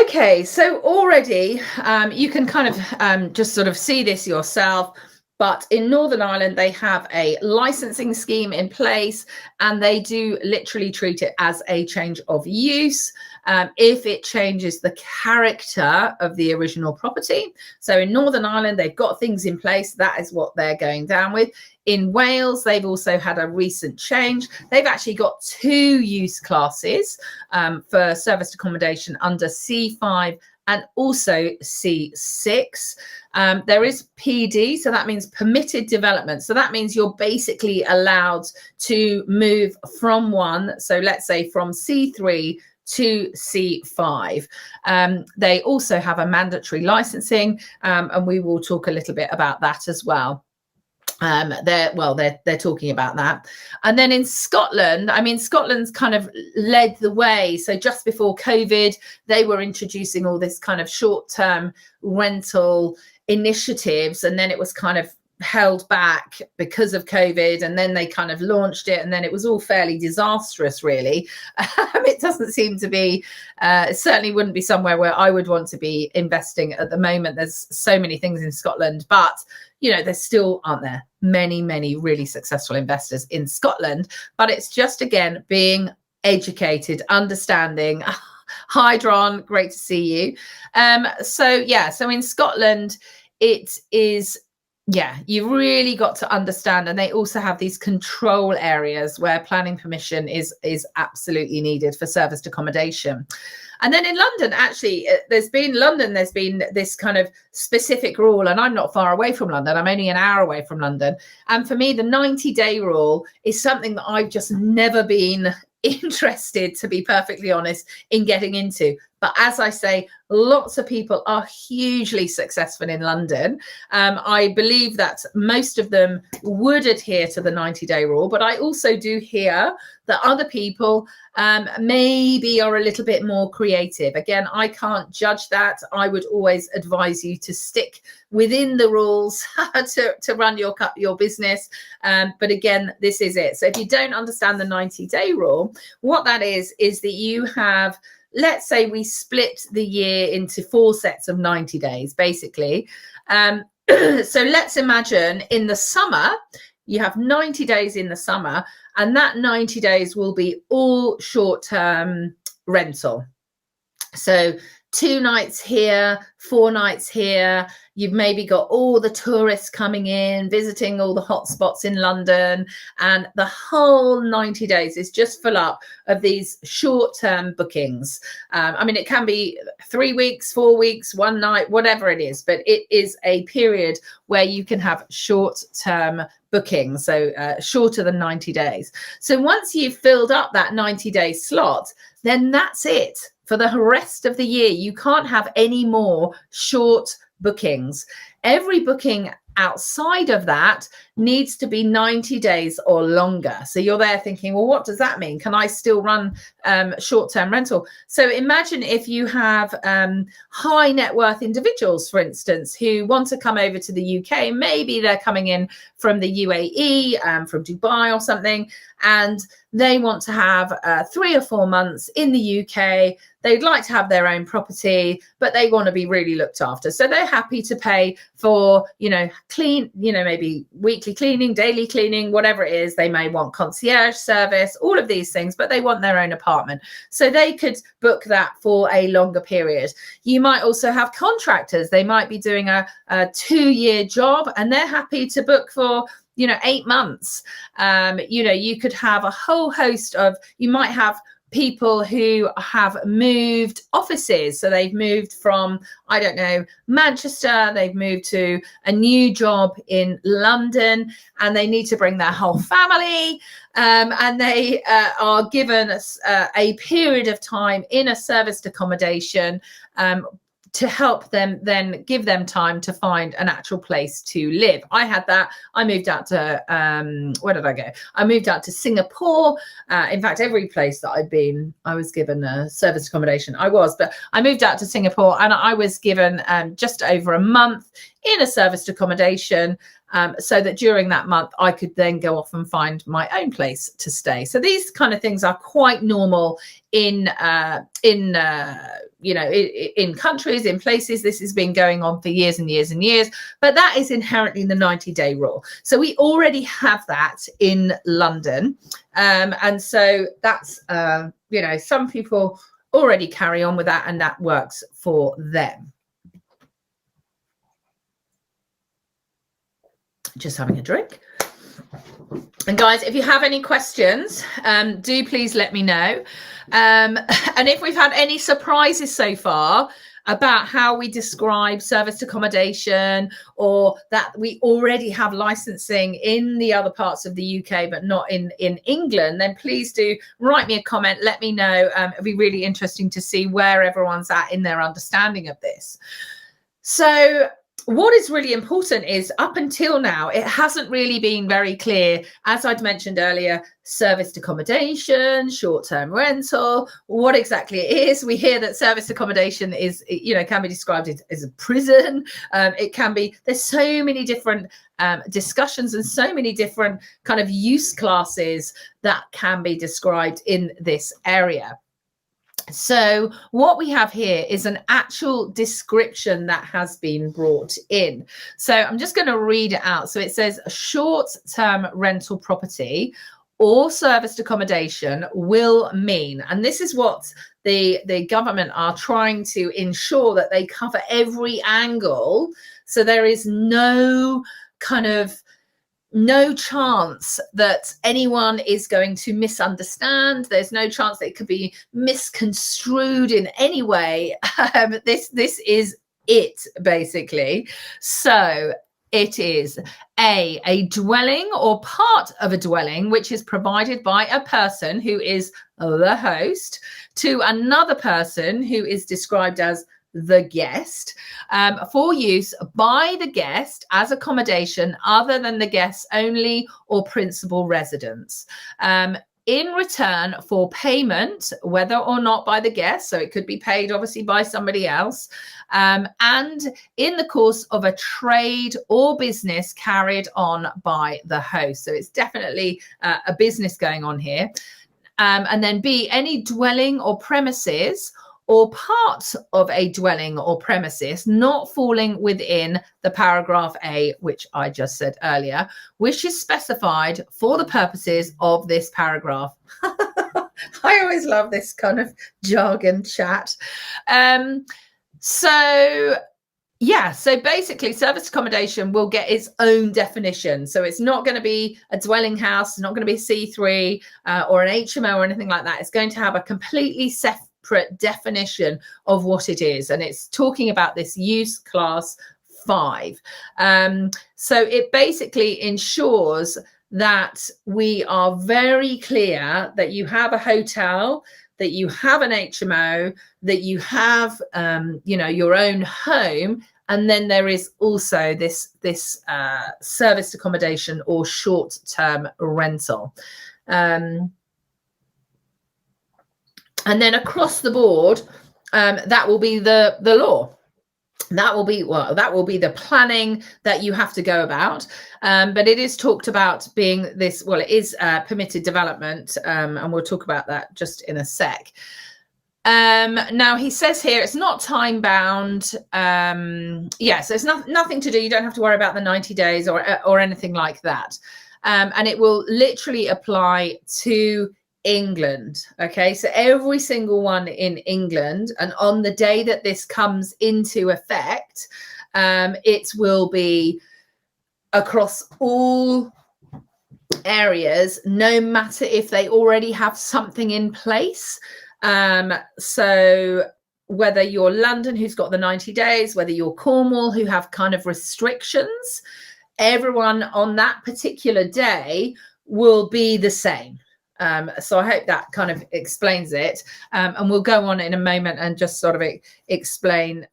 Okay, so already you can kind of just sort of see this yourself. But in Northern Ireland, they have a licensing scheme in place, and they do literally treat it as a change of use if it changes the character of the original property. So in Northern Ireland, they've got things in place. That is what they're going down with. In Wales, they've also had a recent change. They've actually got 2 use classes for serviced accommodation under C5 and also C6. There is PD, so that means permitted development. So that means you're basically allowed to move from one. So let's say from C3 to C5. They also have a mandatory licensing, and we will talk a little bit about that as well. They're talking about that. And then in Scotland, I mean, Scotland's kind of led the way. So just before COVID, they were introducing all this kind of short-term rental initiatives, and then it was kind of held back because of COVID, and then they kind of launched it, and then it was all fairly disastrous, really. It doesn't seem to be, it certainly wouldn't be somewhere where I would want to be investing at the moment. There's so many things in Scotland, but you know, there still aren't there many really successful investors in Scotland. But it's just, again, being educated, understanding. Hi, Dron, great to see you. So in Scotland, it is, you really got to understand, and they also have these control areas where planning permission is absolutely needed for serviced accommodation. And then in London, actually, there's been this kind of specific rule, and I'm not far away from London. I'm only an hour away from London. And for me, the 90-day rule is something that I've just never been interested, to be perfectly honest, in getting into. But as I say, lots of people are hugely successful in London. I believe that most of them would adhere to the 90-day rule, but I also do hear that other people maybe are a little bit more creative. Again, I can't judge that. I would always advise you to stick within the rules to run your business. But again, this is it. So if you don't understand the 90-day rule, what that is that you have, let's say we split the year into 4 sets of 90 days, basically. So let's imagine in the summer, you have 90 days in the summer, and that 90 days will be all short-term rental. So 2 nights here, 4 nights here. You've maybe got all the tourists coming in, visiting all the hot spots in London, and the whole 90 days is just full up of these short-term bookings. I mean, it can be 3 weeks, 4 weeks, 1 night, whatever it is, but it is a period where you can have short-term bookings, so shorter than 90 days. So once you've filled up that 90-day slot, then that's it. For the rest of the year, you can't have any more short bookings. Every booking outside of that needs to be 90 days or longer. So you're there thinking, well, what does that mean? Can I still run short-term rental? So imagine if you have high net worth individuals, for instance, who want to come over to the UK. Maybe they're coming in from the UAE, from Dubai or something, and they want to have 3 or 4 months in the UK. They'd like to have their own property, but they want to be really looked after. So they're happy to pay for, clean, maybe weekly cleaning, daily cleaning, whatever it is. They may want concierge service, all of these things, but they want their own apartment. So they could book that for a longer period. You might also have contractors. They might be doing a 2-year job, and they're happy to book for 8 months. You could have a whole host of, you might have people who have moved offices. So they've moved from, I don't know, Manchester, they've moved to a new job in London, and they need to bring their whole family. And they are given a period of time in a serviced accommodation to help them then give them time to find an actual place to live. I had that. I moved out to, where did I go? I moved out to Singapore. In fact, every place that I'd been, I was given a service accommodation. But I moved out to Singapore, and I was given just over a month in a serviced accommodation. so that during that month I could then go off and find my own place to stay. So these kind of things are quite normal in countries, in places. This has been going on for years and years and years, but that is inherently the 90-day rule. So we already have that in London, and so that's some people already carry on with that, and that works for them. Just having a drink. And guys, if you have any questions, do please let me know. And if we've had any surprises so far about how we describe serviced accommodation, or that we already have licensing in the other parts of the UK but not in England, then please do write me a comment, let me know. It'd be really interesting to see where everyone's at in their understanding of this. So what is really important is, up until now, it hasn't really been very clear, as I'd mentioned earlier, serviced accommodation, short-term rental, what exactly it is. We hear that serviced accommodation is, can be described as a prison. It can be, there's so many different discussions and so many different kind of use classes that can be described in this area. So what we have here is an actual description that has been brought in. So I'm just going to read it out. So it says short-term rental property or serviced accommodation will mean, and this is what the government are trying to ensure, that they cover every angle. So there is no chance that anyone is going to misunderstand. There's no chance that it could be misconstrued in any way. This is it, basically. So it is a dwelling or part of a dwelling which is provided by a person who is the host to another person who is described as the guest, for use by the guest as accommodation other than the guest's only or principal residence, in return for payment, whether or not by the guest, so it could be paid obviously by somebody else, and in the course of a trade or business carried on by the host. So it's definitely a business going on here. And then B, any dwelling or premises or part of a dwelling or premises not falling within the paragraph A, which I just said earlier, which is specified for the purposes of this paragraph. I always love this kind of jargon chat. So basically serviced accommodation will get its own definition. So it's not going to be a dwelling house, it's not going to be a C3 or an HMO or anything like that. It's going to have a completely separate definition of what it is, and it's talking about this use class 5. So it basically ensures that we are very clear that you have a hotel, that you have an HMO, that you have your own home, and then there is also this serviced accommodation or short-term rental. And then across the board, that will be the law. That will be the planning that you have to go about. But it is talked about being this, it is permitted development, and we'll talk about that just in a sec. Now he says here it's not time bound. So it's nothing to do. You don't have to worry about the 90 days or anything like that. And it will literally apply to England. Okay, so every single one in England, and on the day that this comes into effect, it will be across all areas, no matter if they already have something in place. So whether you're London, who's got the 90 days, whether you're Cornwall, who have kind of restrictions, everyone on that particular day will be the same. So I hope that kind of explains it. And we'll go on in a moment and just sort of explain